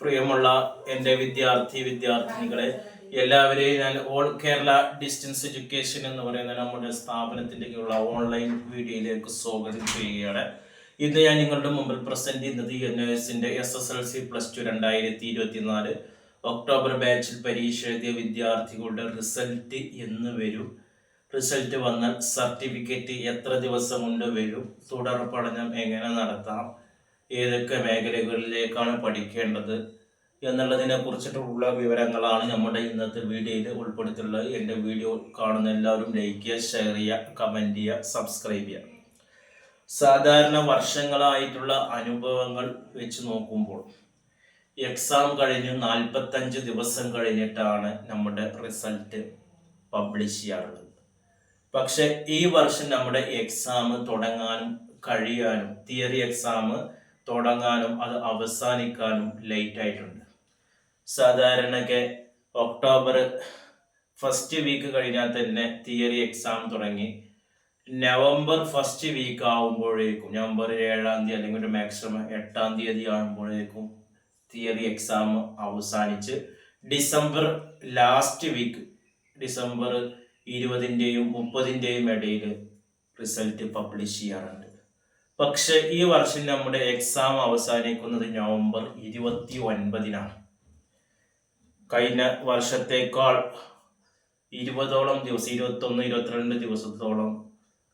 പ്രിയമുള്ള എൻ്റെ വിദ്യാർത്ഥിനികളെ എല്ലാവരെയും ഞാൻ ഓൾ കേരള ഡിസ്റ്റൻസ് എഡ്യൂക്കേഷൻ എന്ന് പറയുന്ന നമ്മുടെ സ്ഥാപനത്തിലേക്കുള്ള ഓൺലൈൻ വീഡിയോയിലേക്ക് സ്വാഗതം ചെയ്യുകയാണ്. ഇന്ന് ഞാൻ നിങ്ങളുടെ മുമ്പിൽ പ്രസന്റ് ചെയ്യുന്നത് NISന്റെ SSLC +2 2024 ഒക്ടോബർ ബാച്ചിൽ പരീക്ഷ എഴുതിയ വിദ്യാർത്ഥികളുടെ റിസൾട്ട് എന്ന് വരും, റിസൾട്ട് വന്നാൽ സർട്ടിഫിക്കറ്റ് എത്ര ദിവസം കൊണ്ട് വരും, തുടർ പഠനം എങ്ങനെ നടത്താം, ഏതൊക്കെ മേഖലകളിലേക്കാണ് പഠിക്കേണ്ടത് എന്നുള്ളതിനെ കുറിച്ചിട്ടുള്ള വിവരങ്ങളാണ് നമ്മുടെ ഇന്നത്തെ വീഡിയോയിൽ ഉൾപ്പെടുത്തിയിട്ടുള്ളത്. എൻ്റെ വീഡിയോ കാണുന്ന എല്ലാവരും ലൈക്ക് ചെയ്യുക, ഷെയർ ചെയ്യുക, കമൻറ്റ് ചെയ്യുക, സബ്സ്ക്രൈബ് ചെയ്യുക. സാധാരണ വർഷങ്ങളായിട്ടുള്ള അനുഭവങ്ങൾ വെച്ച് നോക്കുമ്പോൾ എക്സാം കഴിഞ്ഞ് 45 ദിവസം കഴിഞ്ഞിട്ടാണ് നമ്മുടെ റിസൾട്ട് പബ്ലിഷ് ചെയ്യാറുള്ളത്. പക്ഷെ ഈ വർഷം നമ്മുടെ എക്സാം തുടങ്ങാനും കഴിയാനും, തിയറി എക്സാം തുടങ്ങാനും അത് അവസാനിക്കാനും ലേറ്റ് ആയിട്ടുണ്ട്. സാധാരണക്ക് ഒക്ടോബർ ഫസ്റ്റ് വീക്ക് കഴിഞ്ഞാൽ തന്നെ തിയറി എക്സാം തുടങ്ങി നവംബർ ഫസ്റ്റ് വീക്ക് ആകുമ്പോഴേക്കും, നവംബർ 7-ാം തീയതി അല്ലെങ്കിൽ ഒരു മാക്സിമം 8-ാം തീയതി ആകുമ്പോഴേക്കും തിയറി എക്സാം അവസാനിച്ച് ഡിസംബർ ലാസ്റ്റ് വീക്ക്, ഡിസംബർ 20-ന്റെയും 30-ന്റെയും ഇടയിൽ റിസൾട്ട് പബ്ലിഷ് ചെയ്യാറുണ്ട്. പക്ഷെ ഈ വർഷം നമ്മുടെ എക്സാം അവസാനിക്കുന്നത് നവംബർ 29-നാണ്. കഴിഞ്ഞ വർഷത്തേക്കാൾ 20ഓളം ദിവസം, 21-22 ദിവസത്തോളം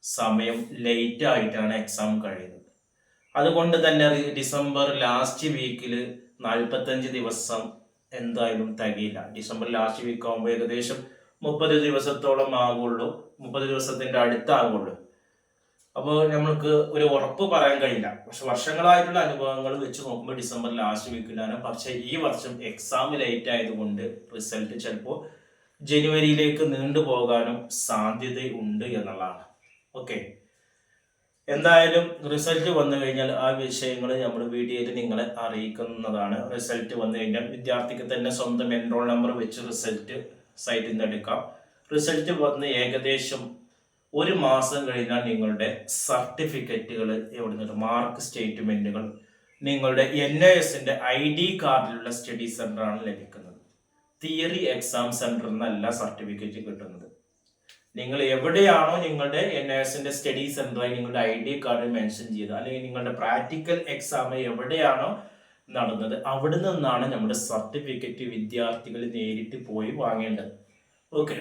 സമയം ലേറ്റ് ആയിട്ടാണ് എക്സാം കഴിയുന്നത്. അതുകൊണ്ട് തന്നെ ഡിസംബർ ലാസ്റ്റ് വീക്കിൽ 45 ദിവസം എന്തായാലും തികയില്ല. ഡിസംബർ ലാസ്റ്റ് വീക്ക് ആകുമ്പോൾ ഏകദേശം 30 ദിവസത്തോളം ആകുള്ളൂ, 30 ദിവസത്തിന്റെ അടുത്താകുള്ളൂ. അപ്പോൾ നമ്മൾക്ക് ഒരു ഉറപ്പ് പറയാൻ കഴിയില്ല. പക്ഷെ വർഷങ്ങളായിട്ടുള്ള അനുഭവങ്ങൾ വെച്ച് നോക്കുമ്പോൾ ഡിസംബർ ലാസ്റ്റ് വീക്കിലാണ്. പക്ഷെ ഈ വർഷം എക്സാം ലേറ്റ് ആയതുകൊണ്ട് റിസൾട്ട് ചിലപ്പോൾ ജനുവരിയിലേക്ക് നീണ്ടുപോകാനും സാധ്യതയുണ്ട് എന്നുള്ളതാണ്. ഓക്കെ, എന്തായാലും റിസൾട്ട് വന്നു കഴിഞ്ഞാൽ ആ വിഷയങ്ങൾ നമ്മൾ വീഡിയോയിൽ നിങ്ങളെ അറിയിക്കുന്നതാണ്. റിസൾട്ട് വന്നു കഴിഞ്ഞാൽ വിദ്യാർത്ഥിക്ക് തന്നെ സ്വന്തം എൻറോൾ നമ്പർ വെച്ച് റിസൾട്ട് സൈറ്റിൽ നിന്ന് എടുക്കാം. റിസൾട്ട് വന്ന് ഏകദേശം ഒരു മാസം കഴിഞ്ഞാൽ നിങ്ങളുടെ സർട്ടിഫിക്കറ്റുകൾ എവിടെ നിന്ന്, മാർക്ക് സ്റ്റേറ്റ്മെന്റുകൾ നിങ്ങളുടെ NISന്റെ ID കാർഡിലുള്ള സ്റ്റഡി സെന്ററാണ് ലഭിക്കുന്നത്. തിയറി എക്സാം സെന്ററിൽ നിന്നല്ല സർട്ടിഫിക്കറ്റ് കിട്ടുന്നത്. നിങ്ങൾ എവിടെയാണോ നിങ്ങളുടെ NISന്റെ സ്റ്റഡി സെന്ററായി നിങ്ങളുടെ ID കാർഡിൽ മെൻഷൻ ചെയ്ത്, അല്ലെങ്കിൽ നിങ്ങളുടെ പ്രാക്ടിക്കൽ എക്സാം എവിടെയാണോ നടന്നത് അവിടെ നിന്നാണ് നമ്മുടെ സർട്ടിഫിക്കറ്റ് വിദ്യാർത്ഥികൾ നേരിട്ട് പോയി വാങ്ങേണ്ടത്. ഓക്കെ,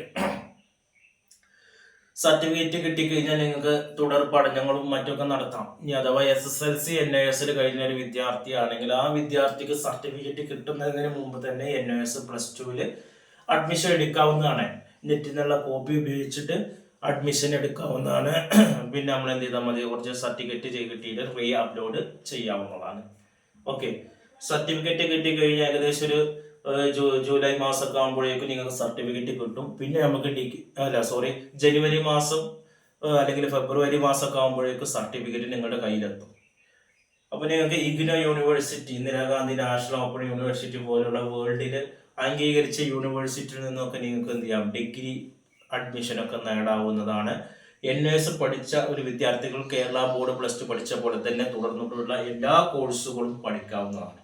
സർട്ടിഫിക്കറ്റ് കിട്ടിക്കഴിഞ്ഞാൽ നിങ്ങൾക്ക് തുടർ പഠനങ്ങളും മറ്റൊക്കെ നടത്താം. ഇനി അഥവാ SSLC NISൽ കഴിഞ്ഞ ഒരു വിദ്യാർത്ഥിയാണെങ്കിൽ ആ വിദ്യാർത്ഥിക്ക് സർട്ടിഫിക്കറ്റ് കിട്ടുന്നതിന് മുമ്പ് തന്നെ NIS +2 അഡ്മിഷൻ എടുക്കാവുന്നതാണ്. നെറ്റിൽ നിന്നുള്ള കോപ്പി ഉപയോഗിച്ചിട്ട് അഡ്മിഷൻ എടുക്കാവുന്നതാണ്. പിന്നെ നമ്മൾ എന്ത് ചെയ്താൽ മതി, കുറച്ച് സർട്ടിഫിക്കറ്റ് കിട്ടിയിട്ട് റീ അപ്ലോഡ് ചെയ്യാവുന്നതാണ്. ഓക്കെ, സർട്ടിഫിക്കറ്റ് കിട്ടിക്കഴിഞ്ഞാൽ ഏകദേശം ഒരു ജൂലൈ മാസമൊക്കെ ആകുമ്പോഴേക്കും നിങ്ങൾക്ക് സർട്ടിഫിക്കറ്റ് കിട്ടും. പിന്നെ നമുക്ക് ജനുവരി മാസം അല്ലെങ്കിൽ ഫെബ്രുവരി മാസമൊക്കെ ആകുമ്പോഴേക്കും സർട്ടിഫിക്കറ്റ് നിങ്ങളുടെ കയ്യിലെത്തും. അപ്പോൾ നിങ്ങൾക്ക് IGNOU university, Indira Gandhi national open university പോലുള്ള വേൾഡിൽ അംഗീകരിച്ച യൂണിവേഴ്സിറ്റിയിൽ നിന്നൊക്കെ നിങ്ങൾക്ക് എന്ത് ചെയ്യാം, ഡിഗ്രി അഡ്മിഷനൊക്കെ നേടാവുന്നതാണ്. NIS പഠിച്ച ഒരു വിദ്യാർത്ഥികൾ കേരള ബോർഡ് +2 പഠിച്ച പോലെ തന്നെ തുടർന്നിട്ടുള്ള എല്ലാ കോഴ്സുകളും പഠിക്കാവുന്നതാണ്.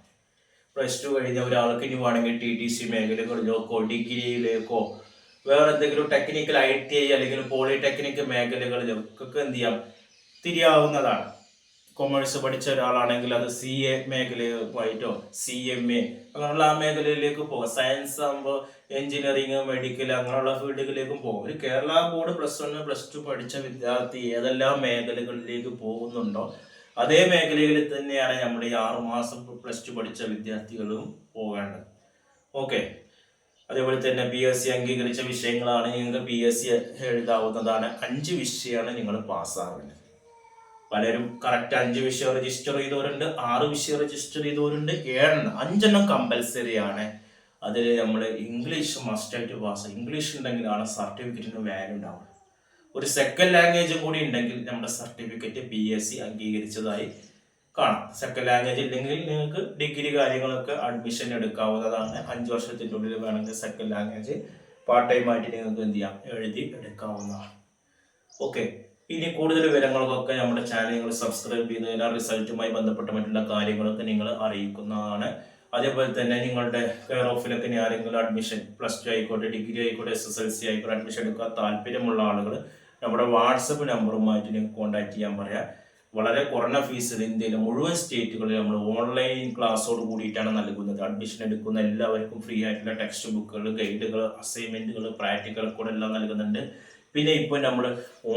+2 കഴിഞ്ഞ ഒരാൾക്ക് ഇനി വേണമെങ്കിൽ TTC മേഖലകളിലേക്കോ ഡിഗ്രിയിലേക്കോ വേറെ എന്തെങ്കിലും ടെക്നിക്കൽ ITI അല്ലെങ്കിൽ പോളിടെക്നിക് മേഖലകളിലേക്കൊക്കെ എന്ത് ചെയ്യാം, തിരിയാവുന്നതാണ്. കൊമേഴ്സ് പഠിച്ച ഒരാളാണെങ്കിൽ അത് CA മേഖലയുമായിട്ടോ CMA അങ്ങനെയുള്ള ആ മേഖലയിലേക്ക് പോകാം. സയൻസ് ആകുമ്പോൾ എഞ്ചിനീയറിങ്, മെഡിക്കൽ അങ്ങനെയുള്ള ഫീൽഡുകളിലേക്കും പോകും. ഒരു കേരള ബോർഡ് +1 +2 പഠിച്ച വിദ്യാർത്ഥി ഏതെല്ലാം മേഖലകളിലേക്ക് പോകുന്നുണ്ടോ അതേ മേഖലകളിൽ തന്നെയാണ് നമ്മുടെ ഈ 6 മാസം +2 പഠിച്ച വിദ്യാർത്ഥികളും പോകേണ്ടത്. ഓക്കെ, അതേപോലെ തന്നെ PSC അംഗീകരിച്ച വിഷയങ്ങളാണ് നിങ്ങൾക്ക് PSC എഴുതാവുന്നതാണ്. 5 വിഷയമാണ് നിങ്ങൾ പാസ്സാവേണ്ടത്. പലരും കറക്റ്റ് 5 വിഷയം രജിസ്റ്റർ ചെയ്തവരുണ്ട്, 6 വിഷയം രജിസ്റ്റർ ചെയ്തവരുണ്ട്, 5 കമ്പൽസറി ആണ്. അതിൽ നമ്മൾ ഇംഗ്ലീഷ് മസ്റ്റായിട്ട് പാസ്. ഇംഗ്ലീഷ് ഉണ്ടെങ്കിലാണ് സർട്ടിഫിക്കറ്റിന് വാല്യൂ ഉണ്ടാവുക. ഒരു സെക്കൻഡ് ലാംഗ്വേജും കൂടി ഉണ്ടെങ്കിൽ നമ്മുടെ സർട്ടിഫിക്കറ്റ് PSC അംഗീകരിച്ചതായി കാണാം. സെക്കൻഡ് ലാംഗ്വേജ് ഇല്ലെങ്കിൽ നിങ്ങൾക്ക് ഡിഗ്രി കാര്യങ്ങളൊക്കെ അഡ്മിഷൻ എടുക്കാവുന്നതാണ്. 5 വർഷത്തിൻ്റെ ഉള്ളിൽ വേണമെങ്കിൽ സെക്കൻഡ് ലാംഗ്വേജ് പാർട്ട് ടൈം ആയിട്ട് നിങ്ങൾക്ക് എന്ത് ചെയ്യാം, എഴുതി എടുക്കാവുന്നതാണ്. ഓക്കെ, ഇനി കൂടുതൽ വിവരങ്ങൾക്കൊക്കെ നമ്മുടെ ചാനൽ നിങ്ങൾ സബ്സ്ക്രൈബ് ചെയ്ത് കഴിഞ്ഞാൽ റിസൾട്ടുമായി ബന്ധപ്പെട്ട മറ്റുള്ള കാര്യങ്ങളൊക്കെ നിങ്ങൾ അറിയിക്കുന്നതാണ്. അതേപോലെ തന്നെ നിങ്ങളുടെ കെയർ ഓഫിലൊക്കെ ഇനി ആരെങ്കിലും അഡ്മിഷൻ +2 ആയിക്കോട്ടെ, ഡിഗ്രി ആയിക്കോട്ടെ, SSLC ആയിക്കോട്ടെ അഡ്മിഷൻ എടുക്കാൻ താല്പര്യമുള്ള ആളുകൾ നമ്മുടെ വാട്സപ്പ് നമ്പറുമായിട്ട് നിങ്ങൾക്ക് കോൺടാക്ട് ചെയ്യാൻ പറയാം. വളരെ കുറഞ്ഞ ഫീസിൽ ഇന്ത്യയിലെ മുഴുവൻ സ്റ്റേറ്റുകളിൽ നമ്മൾ ഓൺലൈൻ ക്ലാസ്സോട് കൂടിയിട്ടാണ് നൽകുന്നത്. അഡ്മിഷൻ എടുക്കുന്ന എല്ലാവർക്കും ഫ്രീ ആയിട്ടുള്ള ടെക്സ്റ്റ് ബുക്കുകൾ, ഗൈഡുകൾ, അസൈൻമെൻറ്റുകൾ, പ്രാക്ടിക്കൽ കൂടെ എല്ലാം നൽകുന്നുണ്ട്. പിന്നെ ഇപ്പോൾ നമ്മൾ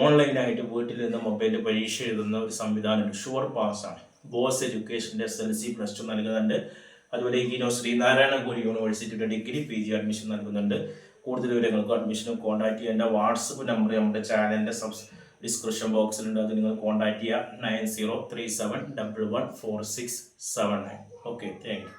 ഓൺലൈനായിട്ട് വീട്ടിൽ നിന്ന് മൊബൈലിൽ പരീക്ഷ എഴുതുന്ന ഒരു സംവിധാനമുണ്ട്. ഷുവർ പാസ്സാണ്. ബോസ് എഡ്യൂക്കേഷൻ്റെ SLC +2 നൽകുന്നുണ്ട്. അതുപോലെ ഇഗ്നോ ശ്രീനാരായണ ഗുരു യൂണിവേഴ്സിറ്റിയുടെ ഡിഗ്രി PG അഡ്മിഷൻ നൽകുന്നുണ്ട്. കൂടുതൽ വിവരങ്ങൾക്ക് അഡ്മിഷനും കോൺടാക്ട് ചെയ്യുക. എൻ്റെ വാട്സപ്പ് നമ്പർ നമ്മുടെ ചാനലിൻ്റെ ഡിസ്ക്രിപ്ഷൻ ബോക്സിലുണ്ട്. അത് നിങ്ങൾ കോൺടാക്ട് ചെയ്യുക. 9037114679. Okay, thank you.